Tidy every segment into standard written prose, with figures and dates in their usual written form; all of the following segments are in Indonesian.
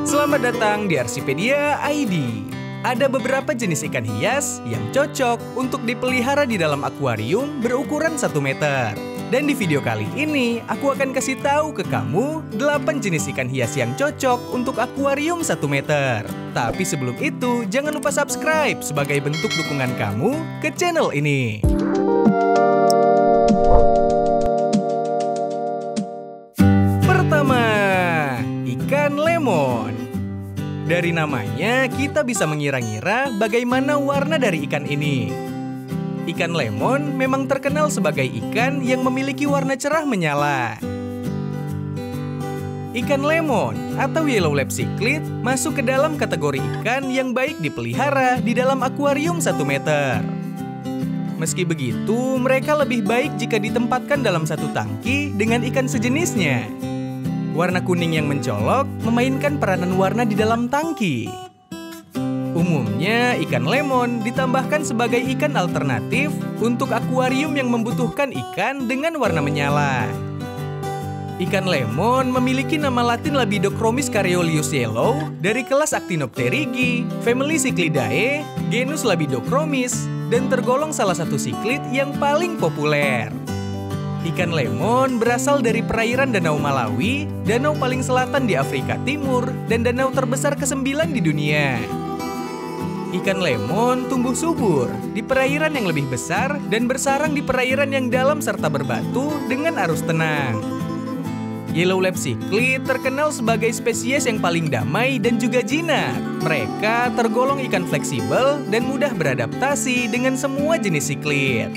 Selamat datang di Arsipedia ID. Ada beberapa jenis ikan hias yang cocok untuk dipelihara di dalam akuarium berukuran 1 meter. Dan di video kali ini, aku akan kasih tahu ke kamu 8 jenis ikan hias yang cocok untuk akuarium 1 meter. Tapi sebelum itu, jangan lupa subscribe sebagai bentuk dukungan kamu ke channel ini. Pertama, ikan lemon. Dari namanya, kita bisa mengira-ngira bagaimana warna dari ikan ini. Ikan lemon memang terkenal sebagai ikan yang memiliki warna cerah menyala. Ikan lemon atau yellow lap cichlid masuk ke dalam kategori ikan yang baik dipelihara di dalam akuarium 1 meter. Meski begitu, mereka lebih baik jika ditempatkan dalam satu tangki dengan ikan sejenisnya. Warna kuning yang mencolok memainkan peranan warna di dalam tangki. Umumnya, ikan lemon ditambahkan sebagai ikan alternatif untuk akuarium yang membutuhkan ikan dengan warna menyala. Ikan lemon memiliki nama latin Labidochromis careolus yellow dari kelas Actinopterygii, family Cichlidae, genus Labidochromis, dan tergolong salah satu cichlid yang paling populer. Ikan lemon berasal dari perairan Danau Malawi, danau paling selatan di Afrika Timur, dan danau terbesar ke-9 di dunia. Ikan lemon tumbuh subur di perairan yang lebih besar dan bersarang di perairan yang dalam serta berbatu dengan arus tenang. Yellow lap cichlid terkenal sebagai spesies yang paling damai dan juga jinak. Mereka tergolong ikan fleksibel dan mudah beradaptasi dengan semua jenis cichlid.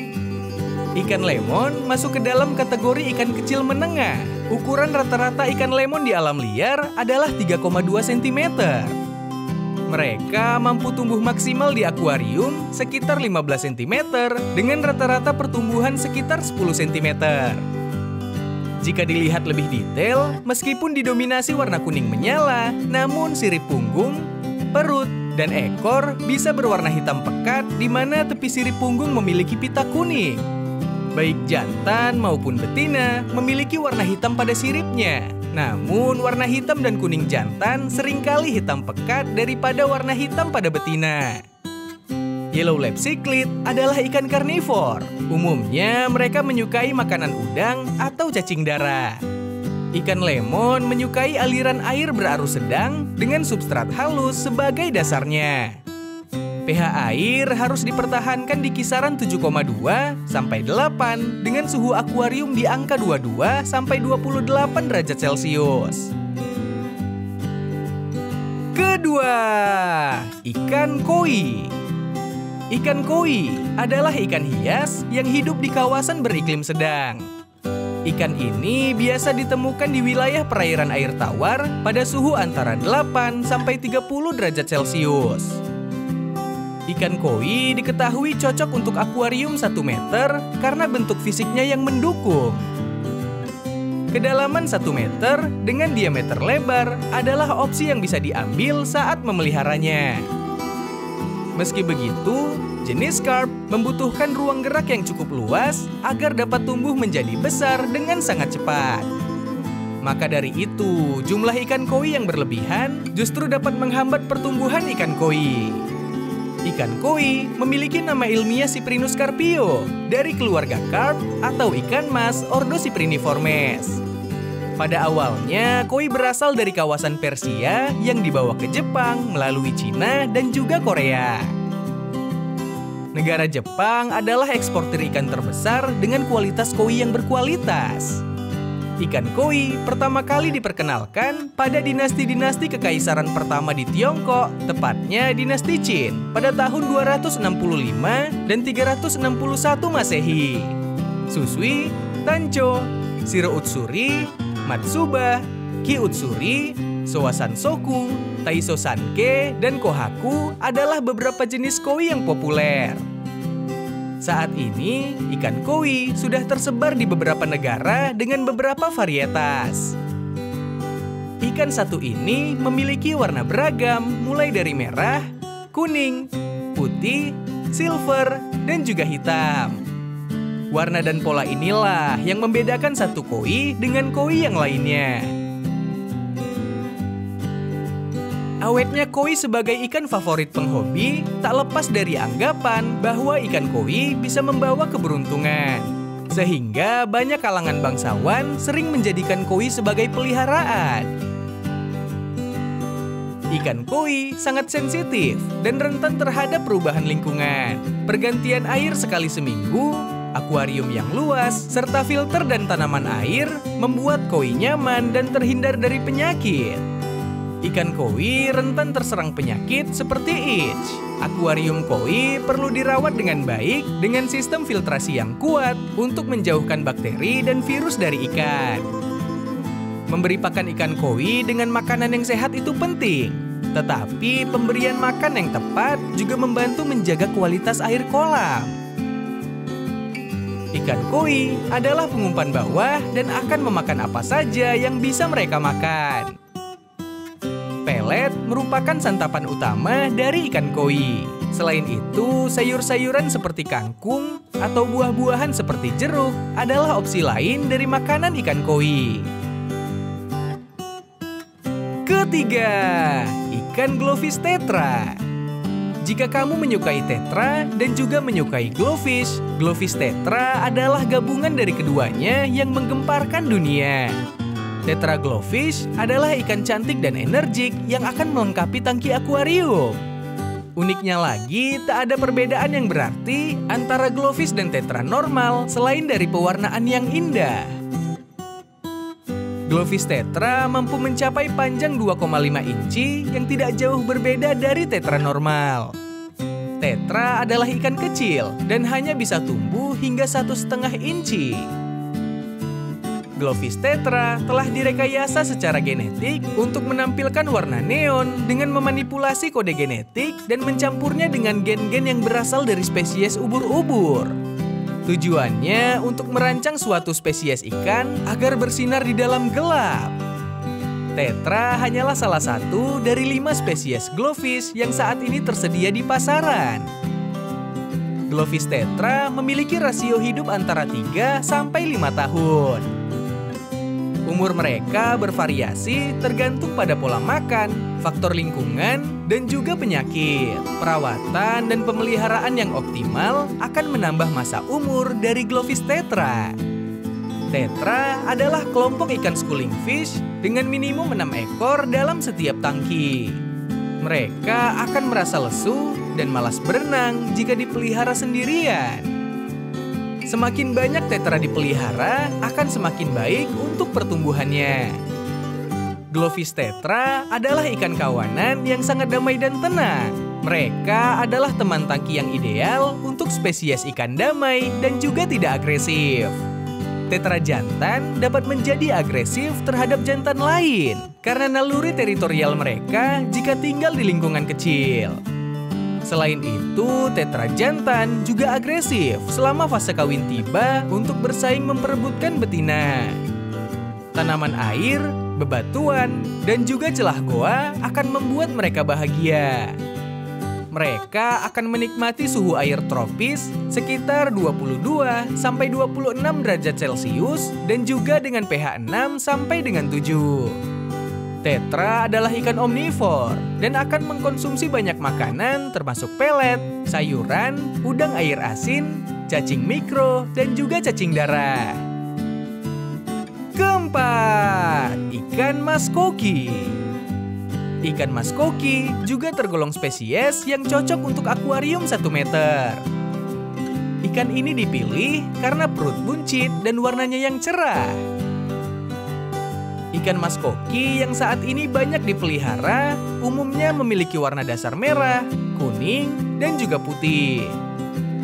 Ikan lemon masuk ke dalam kategori ikan kecil menengah. Ukuran rata-rata ikan lemon di alam liar adalah 3,2 cm. Mereka mampu tumbuh maksimal di akuarium sekitar 15 cm dengan rata-rata pertumbuhan sekitar 10 cm. Jika dilihat lebih detail, meskipun didominasi warna kuning menyala, namun sirip punggung, perut, dan ekor bisa berwarna hitam pekat di mana tepi sirip punggung memiliki pita kuning. Baik jantan maupun betina memiliki warna hitam pada siripnya. Namun, warna hitam dan kuning jantan seringkali hitam pekat daripada warna hitam pada betina. Yellow lap cichlid adalah ikan karnivor. Umumnya, mereka menyukai makanan udang atau cacing darah. Ikan lemon menyukai aliran air berarus sedang dengan substrat halus sebagai dasarnya. pH air harus dipertahankan di kisaran 7,2 sampai 8 dengan suhu akuarium di angka 22 sampai 28 derajat Celcius. Kedua, ikan koi. Ikan koi adalah ikan hias yang hidup di kawasan beriklim sedang. Ikan ini biasa ditemukan di wilayah perairan air tawar pada suhu antara 8 sampai 30 derajat Celcius. Ikan koi diketahui cocok untuk akuarium 1 meter karena bentuk fisiknya yang mendukung. Kedalaman 1 meter dengan diameter lebar adalah opsi yang bisa diambil saat memeliharanya. Meski begitu, jenis carp membutuhkan ruang gerak yang cukup luas agar dapat tumbuh menjadi besar dengan sangat cepat. Maka dari itu, jumlah ikan koi yang berlebihan justru dapat menghambat pertumbuhan ikan koi. Ikan koi memiliki nama ilmiah Cyprinus carpio dari keluarga carp atau ikan mas Ordocypriniformes. Pada awalnya, koi berasal dari kawasan Persia yang dibawa ke Jepang melalui Cina dan juga Korea. Negara Jepang adalah eksportir ikan terbesar dengan kualitas koi yang berkualitas. Ikan koi pertama kali diperkenalkan pada dinasti-dinasti kekaisaran pertama di Tiongkok, tepatnya dinasti Qin, pada tahun 265 dan 361 Masehi. Susui, Tancho, Shiro Utsuri, Matsuba, Ki Utsuri, Showa Sansoku, Taiso Sanke, dan Kohaku adalah beberapa jenis koi yang populer. Saat ini, ikan koi sudah tersebar di beberapa negara dengan beberapa varietas. Ikan satu ini memiliki warna beragam mulai dari merah, kuning, putih, silver, dan juga hitam. Warna dan pola inilah yang membedakan satu koi dengan koi yang lainnya. Awetnya koi sebagai ikan favorit penghobi tak lepas dari anggapan bahwa ikan koi bisa membawa keberuntungan. Sehingga banyak kalangan bangsawan sering menjadikan koi sebagai peliharaan. Ikan koi sangat sensitif dan rentan terhadap perubahan lingkungan. Pergantian air sekali seminggu, akuarium yang luas, serta filter dan tanaman air membuat koi nyaman dan terhindar dari penyakit. Ikan koi rentan terserang penyakit seperti itch. Akuarium koi perlu dirawat dengan baik dengan sistem filtrasi yang kuat untuk menjauhkan bakteri dan virus dari ikan. Memberi pakan ikan koi dengan makanan yang sehat itu penting. Tetapi pemberian makan yang tepat juga membantu menjaga kualitas air kolam. Ikan koi adalah pengumpan bawah dan akan memakan apa saja yang bisa mereka makan. Pelet merupakan santapan utama dari ikan koi. Selain itu, sayur-sayuran seperti kangkung atau buah-buahan seperti jeruk adalah opsi lain dari makanan ikan koi. Ketiga, ikan glowfish tetra. Jika kamu menyukai tetra dan juga menyukai glowfish, glowfish tetra adalah gabungan dari keduanya yang menggemparkan dunia. Tetra glowfish adalah ikan cantik dan energik yang akan melengkapi tangki akuarium. Uniknya lagi, tak ada perbedaan yang berarti antara glowfish dan tetra normal selain dari pewarnaan yang indah. Glowfish tetra mampu mencapai panjang 2,5 inci yang tidak jauh berbeda dari tetra normal. Tetra adalah ikan kecil dan hanya bisa tumbuh hingga 1,5 inci. Glowfish tetra telah direkayasa secara genetik untuk menampilkan warna neon dengan memanipulasi kode genetik dan mencampurnya dengan gen-gen yang berasal dari spesies ubur-ubur. Tujuannya untuk merancang suatu spesies ikan agar bersinar di dalam gelap. Tetra hanyalah salah satu dari 5 spesies glowfish yang saat ini tersedia di pasaran. Glowfish tetra memiliki rasio hidup antara 3 sampai 5 tahun. Umur mereka bervariasi tergantung pada pola makan, faktor lingkungan, dan juga penyakit. Perawatan dan pemeliharaan yang optimal akan menambah masa umur dari glowfish tetra. Tetra adalah kelompok ikan schooling fish dengan minimum 6 ekor dalam setiap tangki. Mereka akan merasa lesu dan malas berenang jika dipelihara sendirian. Semakin banyak tetra dipelihara, akan semakin baik untuk pertumbuhannya. Glowfish tetra adalah ikan kawanan yang sangat damai dan tenang. Mereka adalah teman tangki yang ideal untuk spesies ikan damai dan juga tidak agresif. Tetra jantan dapat menjadi agresif terhadap jantan lain karena naluri teritorial mereka jika tinggal di lingkungan kecil. Selain itu, tetra jantan juga agresif selama fase kawin tiba untuk bersaing memperebutkan betina. Tanaman air, bebatuan, dan juga celah goa akan membuat mereka bahagia. Mereka akan menikmati suhu air tropis sekitar 22 sampai 26 derajat Celcius dan juga dengan pH 6 sampai dengan 7. Tetra adalah ikan omnivor dan akan mengkonsumsi banyak makanan termasuk pelet, sayuran, udang air asin, cacing mikro, dan juga cacing darah. Keempat, ikan mas koki. Ikan mas koki juga tergolong spesies yang cocok untuk akuarium 1 meter. Ikan ini dipilih karena perut buncit dan warnanya yang cerah. Ikan mas koki yang saat ini banyak dipelihara umumnya memiliki warna dasar merah, kuning, dan juga putih.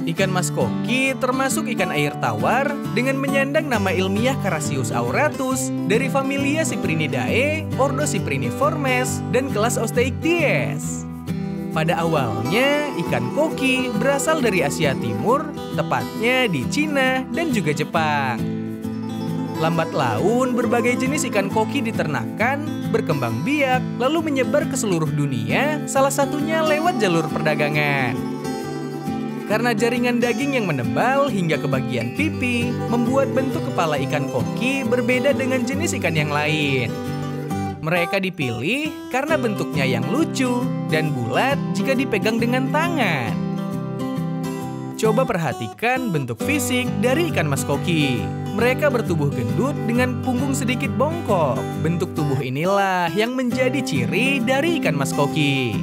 Ikan mas koki termasuk ikan air tawar dengan menyandang nama ilmiah Carassius auratus dari familia Cyprinidae, ordo Cypriniformes, dan kelas Osteichthyes. Pada awalnya, ikan koki berasal dari Asia Timur, tepatnya di Cina dan juga Jepang. Lambat laun, berbagai jenis ikan koki diternakan, berkembang biak, lalu menyebar ke seluruh dunia, salah satunya lewat jalur perdagangan. Karena jaringan daging yang menebal hingga ke bagian pipi, membuat bentuk kepala ikan koki berbeda dengan jenis ikan yang lain. Mereka dipilih karena bentuknya yang lucu dan bulat jika dipegang dengan tangan. Coba perhatikan bentuk fisik dari ikan mas koki. Mereka bertubuh gendut dengan punggung sedikit bongkok. Bentuk tubuh inilah yang menjadi ciri dari ikan mas koki.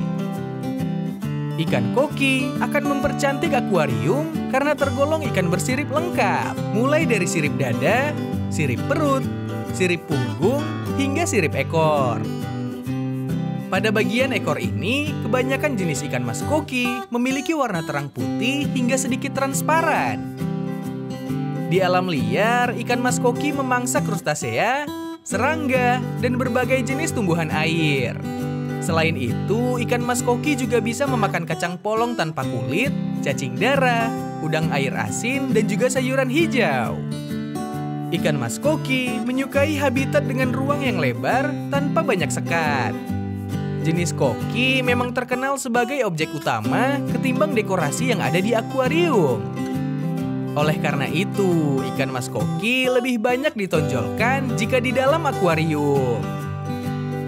Ikan koki akan mempercantik akuarium karena tergolong ikan bersirip lengkap, mulai dari sirip dada, sirip perut, sirip punggung, hingga sirip ekor. Pada bagian ekor ini, kebanyakan jenis ikan mas koki memiliki warna terang putih hingga sedikit transparan. Di alam liar, ikan mas koki memangsa krustasea, serangga, dan berbagai jenis tumbuhan air. Selain itu, ikan mas koki juga bisa memakan kacang polong tanpa kulit, cacing darah, udang air asin, dan juga sayuran hijau. Ikan mas koki menyukai habitat dengan ruang yang lebar tanpa banyak sekat. Jenis koki memang terkenal sebagai objek utama ketimbang dekorasi yang ada di akuarium. Oleh karena itu, ikan mas koki lebih banyak ditonjolkan jika di dalam akuarium.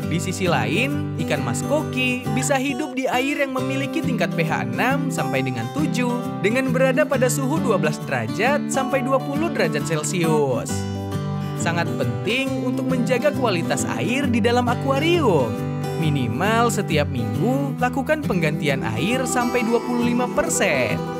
Di sisi lain, ikan mas koki bisa hidup di air yang memiliki tingkat pH 6 sampai dengan 7 dengan berada pada suhu 12 derajat sampai 20 derajat Celcius. Sangat penting untuk menjaga kualitas air di dalam akuarium. Minimal setiap minggu lakukan penggantian air sampai 25%.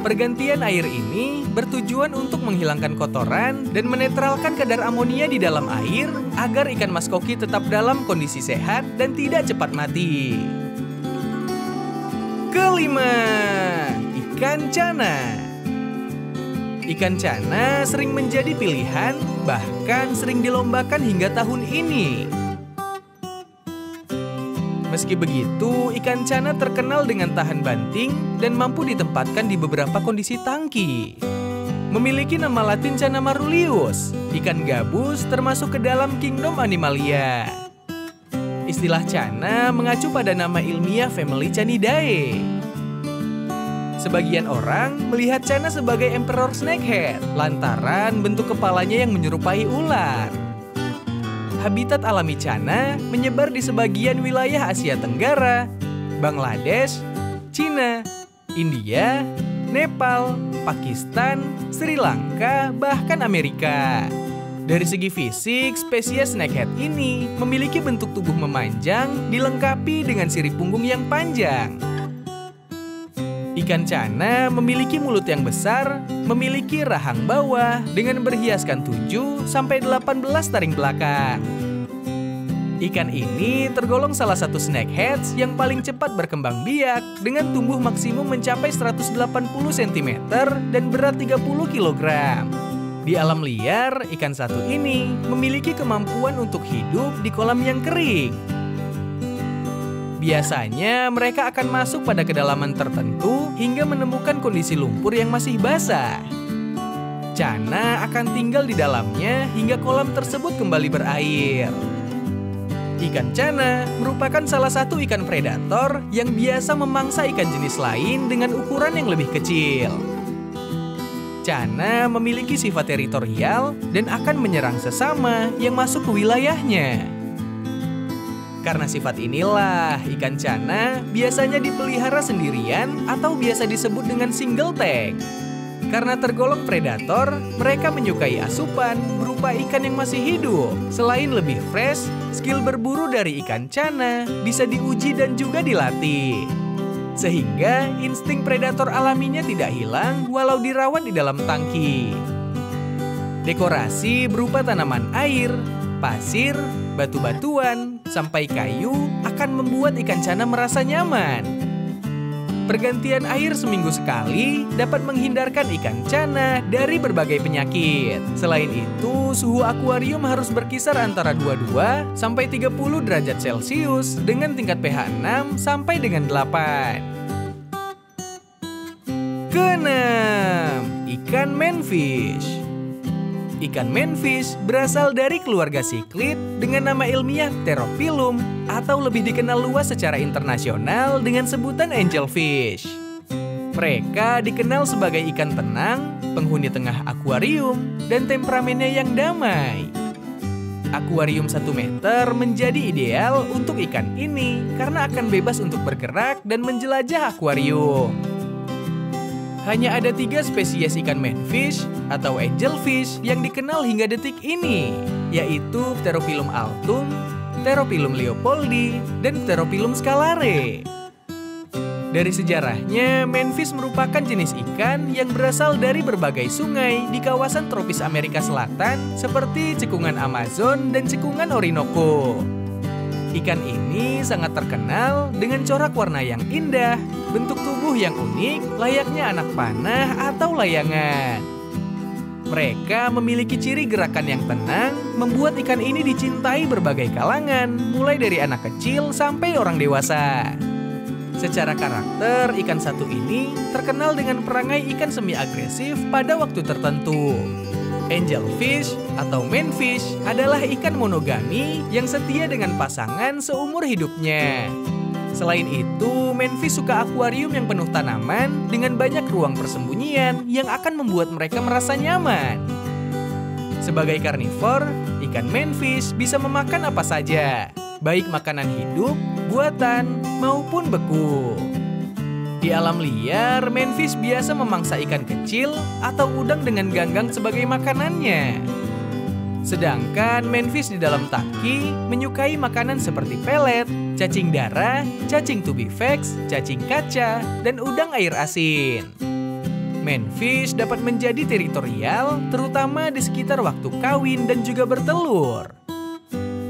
Pergantian air ini bertujuan untuk menghilangkan kotoran dan menetralkan kadar amonia di dalam air agar ikan mas koki tetap dalam kondisi sehat dan tidak cepat mati. Kelima, ikan cana. Ikan cana sering menjadi pilihan, bahkan sering dilombakan hingga tahun ini. Meski begitu, ikan cana terkenal dengan tahan banting dan mampu ditempatkan di beberapa kondisi tangki. Memiliki nama latin Channa marulius, ikan gabus termasuk ke dalam kingdom Animalia. Istilah cana mengacu pada nama ilmiah family Canidae. Sebagian orang melihat cana sebagai emperor snakehead lantaran bentuk kepalanya yang menyerupai ular. Habitat alami cana menyebar di sebagian wilayah Asia Tenggara, Bangladesh, Cina, India, Nepal, Pakistan, Sri Lanka, bahkan Amerika. Dari segi fisik, spesies snakehead ini memiliki bentuk tubuh memanjang dilengkapi dengan sirip punggung yang panjang. Ikan cana memiliki mulut yang besar, memiliki rahang bawah dengan berhiaskan 7-18 taring belakang. Ikan ini tergolong salah satu snakeheads yang paling cepat berkembang biak dengan tumbuh maksimum mencapai 180 cm dan berat 30 kg. Di alam liar, ikan satu ini memiliki kemampuan untuk hidup di kolam yang kering. Biasanya mereka akan masuk pada kedalaman tertentu hingga menemukan kondisi lumpur yang masih basah. Cana akan tinggal di dalamnya hingga kolam tersebut kembali berair. Ikan cana merupakan salah satu ikan predator yang biasa memangsa ikan jenis lain dengan ukuran yang lebih kecil. Cana memiliki sifat teritorial dan akan menyerang sesama yang masuk ke wilayahnya. Karena sifat inilah, ikan cana biasanya dipelihara sendirian atau biasa disebut dengan single tank. Karena tergolong predator, mereka menyukai asupan berupa ikan yang masih hidup. Selain lebih fresh, skill berburu dari ikan cana bisa diuji dan juga dilatih. Sehingga insting predator alaminya tidak hilang walau dirawat di dalam tangki. Dekorasi berupa tanaman air, pasir, batu-batuan, sampai kayu akan membuat ikan cana merasa nyaman. Pergantian air seminggu sekali dapat menghindarkan ikan cana dari berbagai penyakit. Selain itu, suhu akuarium harus berkisar antara 22 sampai 30 derajat Celcius dengan tingkat pH 6 sampai dengan 8. Keenam, ikan manfish. Ikan manfish berasal dari keluarga siklid dengan nama ilmiah Pterophyllum atau lebih dikenal luas secara internasional dengan sebutan angelfish. Mereka dikenal sebagai ikan tenang, penghuni tengah akuarium, dan temperamennya yang damai. Akuarium 1 meter menjadi ideal untuk ikan ini karena akan bebas untuk bergerak dan menjelajah akuarium. Hanya ada 3 spesies ikan manfish atau angelfish yang dikenal hingga detik ini, yaitu Pterophyllum altum, Pterophyllum leopoldi, dan Pterophyllum scalare. Dari sejarahnya, manfish merupakan jenis ikan yang berasal dari berbagai sungai di kawasan tropis Amerika Selatan seperti cekungan Amazon dan cekungan Orinoco. Ikan ini sangat terkenal dengan corak warna yang indah, bentuk tubuh yang unik, layaknya anak panah atau layangan. Mereka memiliki ciri gerakan yang tenang, membuat ikan ini dicintai berbagai kalangan, mulai dari anak kecil sampai orang dewasa. Secara karakter, ikan satu ini terkenal dengan perangai ikan semi-agresif pada waktu tertentu. Angelfish atau manfish adalah ikan monogami yang setia dengan pasangan seumur hidupnya. Selain itu, manfish suka akuarium yang penuh tanaman dengan banyak ruang persembunyian yang akan membuat mereka merasa nyaman. Sebagai karnivor, ikan manfish bisa memakan apa saja, baik makanan hidup, buatan, maupun beku. Di alam liar, manfish biasa memangsa ikan kecil atau udang dengan ganggang sebagai makanannya. Sedangkan manfish di dalam tangki menyukai makanan seperti pelet, cacing darah, cacing tubifex, cacing kaca, dan udang air asin. Manfish dapat menjadi teritorial, terutama di sekitar waktu kawin dan juga bertelur.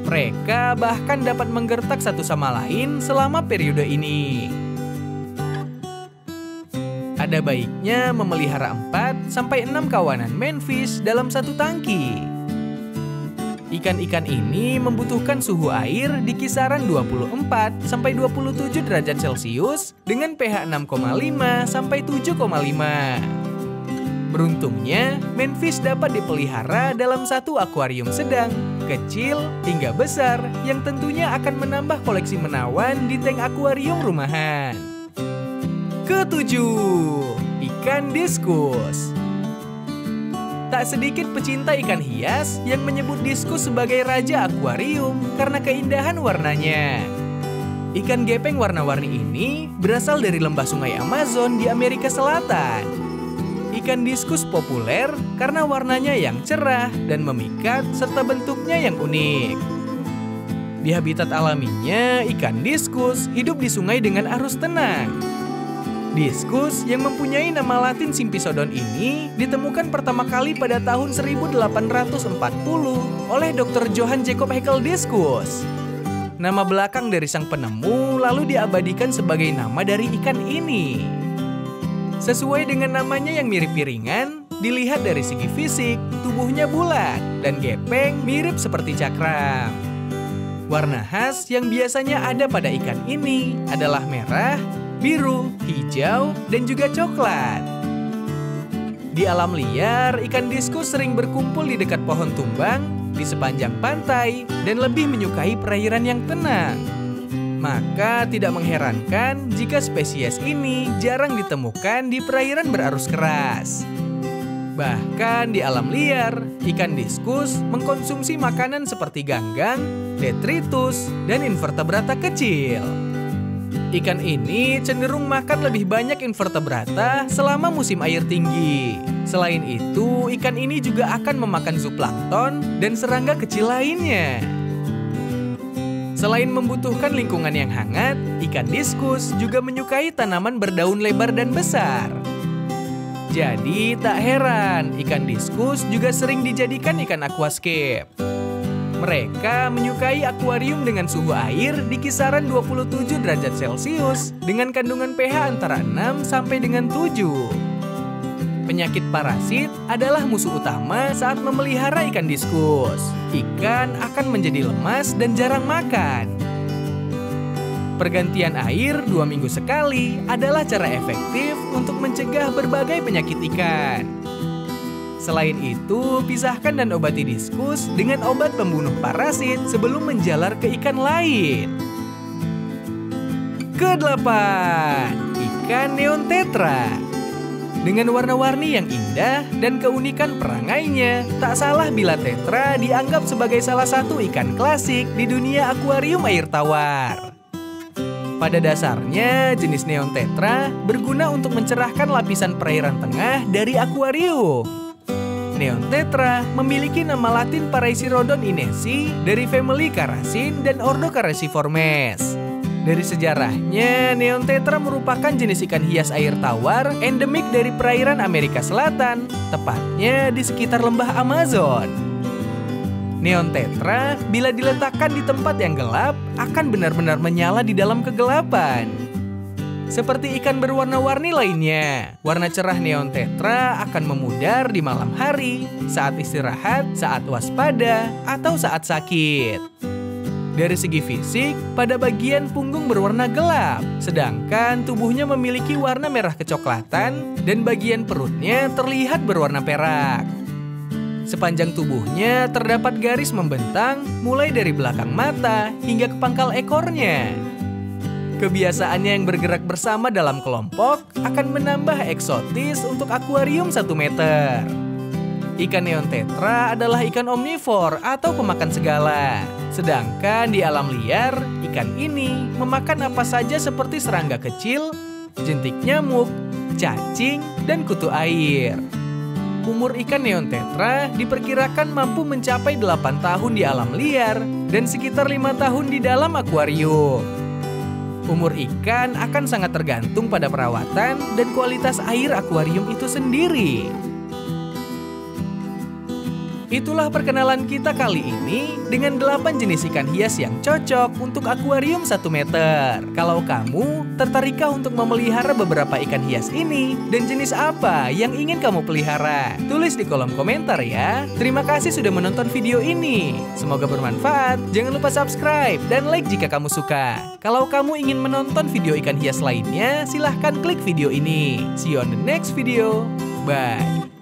Mereka bahkan dapat menggertak satu sama lain selama periode ini. Ada baiknya memelihara 4-6 kawanan manfish dalam satu tangki. Ikan-ikan ini membutuhkan suhu air di kisaran 24-27 derajat Celcius dengan pH 6,5-7,5. Beruntungnya, manfish dapat dipelihara dalam satu akuarium sedang, kecil, hingga besar yang tentunya akan menambah koleksi menawan di tank akuarium rumahan. Ketujuh, ikan diskus. Tak sedikit pecinta ikan hias yang menyebut diskus sebagai raja akuarium karena keindahan warnanya. Ikan gepeng warna-warni ini berasal dari lembah sungai Amazon di Amerika Selatan. Ikan diskus populer karena warnanya yang cerah dan memikat serta bentuknya yang unik. Di habitat alaminya, ikan diskus hidup di sungai dengan arus tenang. Diskus yang mempunyai nama latin Sympisodon ini ditemukan pertama kali pada tahun 1840 oleh Dr. Johann Jacob Haeckel Discus. Nama belakang dari sang penemu lalu diabadikan sebagai nama dari ikan ini. Sesuai dengan namanya yang mirip piringan, dilihat dari segi fisik, tubuhnya bulat dan gepeng mirip seperti cakram. Warna khas yang biasanya ada pada ikan ini adalah merah, biru, hijau, dan juga coklat. Di alam liar, ikan diskus sering berkumpul di dekat pohon tumbang, di sepanjang pantai, dan lebih menyukai perairan yang tenang. Maka tidak mengherankan jika spesies ini jarang ditemukan di perairan berarus keras. Bahkan di alam liar, ikan diskus mengkonsumsi makanan seperti ganggang, detritus, dan invertebrata kecil. Ikan ini cenderung makan lebih banyak invertebrata selama musim air tinggi. Selain itu, ikan ini juga akan memakan zooplankton dan serangga kecil lainnya. Selain membutuhkan lingkungan yang hangat, ikan diskus juga menyukai tanaman berdaun lebar dan besar. Jadi tak heran ikan diskus juga sering dijadikan ikan aquascape. Mereka menyukai akuarium dengan suhu air di kisaran 27 derajat Celcius dengan kandungan pH antara 6 sampai dengan 7. Penyakit parasit adalah musuh utama saat memelihara ikan diskus. Ikan akan menjadi lemas dan jarang makan. Pergantian air 2 minggu sekali adalah cara efektif untuk mencegah berbagai penyakit ikan. Selain itu, pisahkan dan obati diskus dengan obat pembunuh parasit sebelum menjalar ke ikan lain. Kedelapan, ikan neon tetra. Dengan warna-warni yang indah dan keunikan perangainya, tak salah bila tetra dianggap sebagai salah satu ikan klasik di dunia akuarium air tawar. Pada dasarnya, jenis neon tetra berguna untuk mencerahkan lapisan perairan tengah dari akuarium. Neon tetra memiliki nama latin Paraisirodon inesi dari famili Carasin dan ordo Carassiformes. Dari sejarahnya, neon tetra merupakan jenis ikan hias air tawar endemik dari perairan Amerika Selatan, tepatnya di sekitar lembah Amazon. Neon tetra, bila diletakkan di tempat yang gelap, akan benar-benar menyala di dalam kegelapan. Seperti ikan berwarna-warni lainnya, warna cerah neon tetra akan memudar di malam hari, saat istirahat, saat waspada, atau saat sakit. Dari segi fisik, pada bagian punggung berwarna gelap, sedangkan tubuhnya memiliki warna merah kecoklatan dan bagian perutnya terlihat berwarna perak. Sepanjang tubuhnya terdapat garis membentang mulai dari belakang mata hingga ke pangkal ekornya. Kebiasaannya yang bergerak bersama dalam kelompok akan menambah eksotis untuk akuarium 1 meter. Ikan neon tetra adalah ikan omnivor atau pemakan segala. Sedangkan di alam liar, ikan ini memakan apa saja seperti serangga kecil, jentik nyamuk, cacing, dan kutu air. Umur ikan neon tetra diperkirakan mampu mencapai 8 tahun di alam liar dan sekitar 5 tahun di dalam akuarium. Umur ikan akan sangat tergantung pada perawatan dan kualitas air akuarium itu sendiri. Itulah perkenalan kita kali ini dengan 8 jenis ikan hias yang cocok untuk akuarium 1 meter. Kalau kamu tertarikkah untuk memelihara beberapa ikan hias ini? Dan jenis apa yang ingin kamu pelihara? Tulis di kolom komentar ya. Terima kasih sudah menonton video ini. Semoga bermanfaat. Jangan lupa subscribe dan like jika kamu suka. Kalau kamu ingin menonton video ikan hias lainnya, silahkan klik video ini. See you on the next video. Bye.